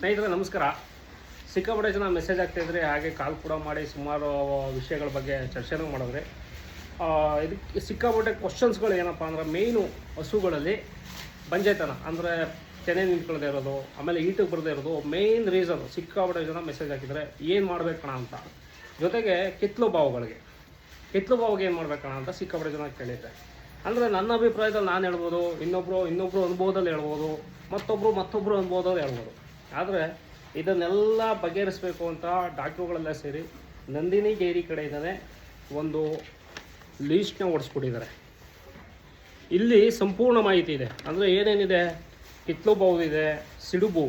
ಸ್ನೇಹಿತರೆ ನಮಸ್ಕಾರ. ಸಿಕ್ಕಾಪಟ್ಟೆ ಜನ ಮೆಸೇಜ್ ಆಗ್ತಾಯಿದ್ರೆ, ಹಾಗೆ ಕಾಲ್ ಕೂಡ ಮಾಡಿ ಸುಮಾರು ವಿಷಯಗಳ ಬಗ್ಗೆ ಚರ್ಚೆನೂ ಮಾಡಿದ್ರೆ. ಇದಕ್ಕೆ ಸಿಕ್ಕಾಪಟ್ಟೆ ಕ್ವಶನ್ಸ್ಗಳು ಏನಪ್ಪ ಅಂದ್ರೆ, ಮೇಯ್ನು ಹಸುಗಳಲ್ಲಿ ಬಂಜೆತನ ಅಂದರೆ ತೆನೆ ನಿಂತ್ಕೊಳ್ಳದೆ ಇರೋದು, ಆಮೇಲೆ ಈಟಿಗೆ ಬರದೇ ಇರೋದು ಮೇಯ್ನ್ ರೀಸನ್. ಸಿಕ್ಕಾಪಟ್ಟೆ ಜನ ಮೆಸೇಜ್ ಹಾಕಿದರೆ ಏನು ಮಾಡಬೇಕಣ ಅಂತ. ಜೊತೆಗೆ ಕಿತ್ಲು ಬಾವುಗಳಿಗೆ ಏನು ಮಾಡಬೇಕಣ ಅಂತ ಸಿಕ್ಕಾಪಟ್ಟೆ ಜನ ಕೇಳಿದ್ದೆ. ಅಂದರೆ ನನ್ನ ಅಭಿಪ್ರಾಯದಲ್ಲಿ ನಾನು ಹೇಳ್ಬೋದು, ಇನ್ನೊಬ್ಬರು ಅನುಭವದಲ್ಲಿ ಹೇಳ್ಬೋದು, ಮತ್ತೊಬ್ಬರು ಅನುಭವದಲ್ಲಿ ಹೇಳ್ಬೋದು. ಆದರೆ ಇದನ್ನೆಲ್ಲ ಬಗೆಹರಿಸಬೇಕು ಅಂತ ಡಾಕ್ಟ್ರುಗಳೆಲ್ಲ ಸೇರಿ ನಂದಿನಿ ಡೈರಿ ಕಡೆಯಿಂದನೇ ಒಂದು ಲೀಸ್ಟ್ನ ಓಡಿಸ್ಬಿಟ್ಟಿದ್ದಾರೆ. ಇಲ್ಲಿ ಸಂಪೂರ್ಣ ಮಾಹಿತಿ ಇದೆ. ಅಂದರೆ ಏನೇನಿದೆ, ಕಿತ್ಲು ಬಾವು ಇದೆ, ಸಿಡುಬು,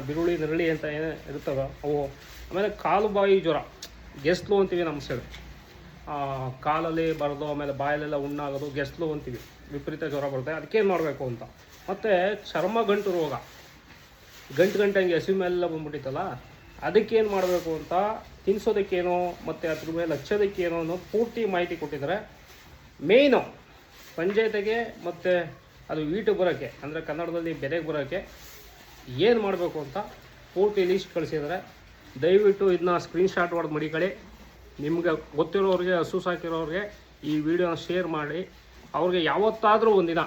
ಬಿರುಳಿ ನೆರಳಿ ಅಂತ ಏನು ಇರ್ತವೆ ಅವು, ಆಮೇಲೆ ಕಾಲು ಬಾಯಿ ಜ್ವರ, ಗೆಸ್ಲು ಅಂತೀವಿ ನಮ್ಮ ಸೈಡ್, ಕಾಲಲ್ಲಿ ಬರೋದು, ಆಮೇಲೆ ಬಾಯಲ್ಲೆಲ್ಲ ಉಣ್ಣಾಗೋದು, ಗೆಸ್ಲು ಅಂತೀವಿ, ವಿಪರೀತ ಜ್ವರ ಬರುತ್ತೆ, ಅದಕ್ಕೇನು ಮಾಡಬೇಕು ಅಂತ. ಮತ್ತು ಚರ್ಮ ಗಂಟು ರೋಗ, ಗಂಟಂಗೆ ಹಸಿ ಮೇಲೆಲ್ಲ ಬಂದ್ಬಿಟ್ಟಿತ್ತಲ್ಲ, ಅದಕ್ಕೇನು ಮಾಡಬೇಕು ಅಂತ, ತಿನ್ನಿಸೋದಕ್ಕೇನೋ ಮತ್ತು ಅದ್ರ ಮೇಲೆ ಹಚ್ಚೋದಕ್ಕೇನೋ ಅನ್ನೋ ಪೂರ್ತಿ ಮಾಹಿತಿ ಕೊಟ್ಟಿದ್ದಾರೆ. ಮೇಯ್ನು ಪಂಚಾಯತಿಗೆ ಮತ್ತು ಅದು ವೀಟಿಗೆ ಬರೋಕ್ಕೆ, ಅಂದರೆ ಕನ್ನಡದಲ್ಲಿ ಬೆಲೆಗೆ ಬರೋಕ್ಕೆ ಏನು ಮಾಡಬೇಕು ಅಂತ ಪೂರ್ತಿ ಲೀಸ್ಟ್ ಕಳಿಸಿದ್ದಾರೆ. ದಯವಿಟ್ಟು ಇದನ್ನ ಸ್ಕ್ರೀನ್ಶಾಟ್ ಹೊಡೆದು ಮಡಿಕೊಳ್ಳಿ. ನಿಮ್ಗೆ ಗೊತ್ತಿರೋರಿಗೆ, ಹಸು ಸಾಕಿರೋರಿಗೆ ಈ ವಿಡಿಯೋನ ಶೇರ್ ಮಾಡಿ. ಅವ್ರಿಗೆ ಯಾವತ್ತಾದರೂ ಒಂದಿನ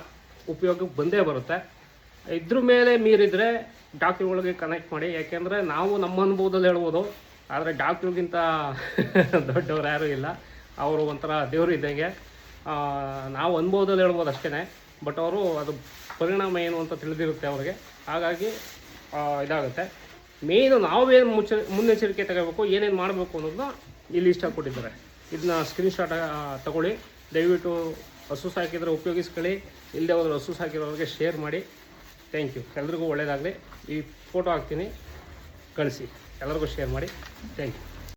ಉಪಯೋಗಕ್ಕೆ ಬಂದೇ ಬರುತ್ತೆ. ಇದ್ರ ಮೇಲೆ ಮೀರಿದರೆ ಡಾಕ್ಟ್ರುಗಳಿಗೆ ಕನೆಕ್ಟ್ ಮಾಡಿ. ಯಾಕೆಂದರೆ ನಾವು ನಮ್ಮ ಅನುಭವದಲ್ಲಿ ಹೇಳ್ಬೋದು, ಆದರೆ ಡಾಕ್ಟ್ರಿಗಿಂತ ದೊಡ್ಡವ್ರು ಯಾರೂ ಇಲ್ಲ. ಅವರು ಒಂಥರ ದೇವರು ಇದ್ದಂಗೆ. ನಾವು ಅನುಭವದಲ್ಲಿ ಹೇಳ್ಬೋದು ಅಷ್ಟೇ, ಬಟ್ ಅವರು ಅದು ಪರಿಣಾಮ ಏನು ಅಂತ ತಿಳಿದಿರುತ್ತೆ ಅವ್ರಿಗೆ. ಹಾಗಾಗಿ ಇದಾಗುತ್ತೆ. ಮೇಯ್ನು ನಾವೇನು ಮುನ್ನೆಚ್ಚರಿಕೆ ತಗೋಬೇಕು, ಏನೇನು ಮಾಡಬೇಕು ಅನ್ನೋದನ್ನ ಇಲ್ಲಿ ಇಷ್ಟ ಕೊಟ್ಟಿದ್ದಾರೆ. ಇದನ್ನ ಸ್ಕ್ರೀನ್ಶಾಟ್ ತಗೊಳ್ಳಿ. ದಯವಿಟ್ಟು ಹಸು ಸಾಕಿದರೆ ಉಪಯೋಗಿಸ್ಕೊಳ್ಳಿ, ಇಲ್ಲದೆ ಹೋದ್ರೆ ಹಸು ಸಾಕಿರೋರಿಗೆ ಶೇರ್ ಮಾಡಿ. Thank you. ಎಲ್ರಿಗೂ ಒಳ್ಳೆಯದಾಗಲಿ. ಈ ಫೋಟೋ ಹಾಕ್ತೀನಿ, ಕಳಿಸಿ, ಎಲ್ಲರಿಗೂ ಶೇರ್ ಮಾಡಿ. Thank you.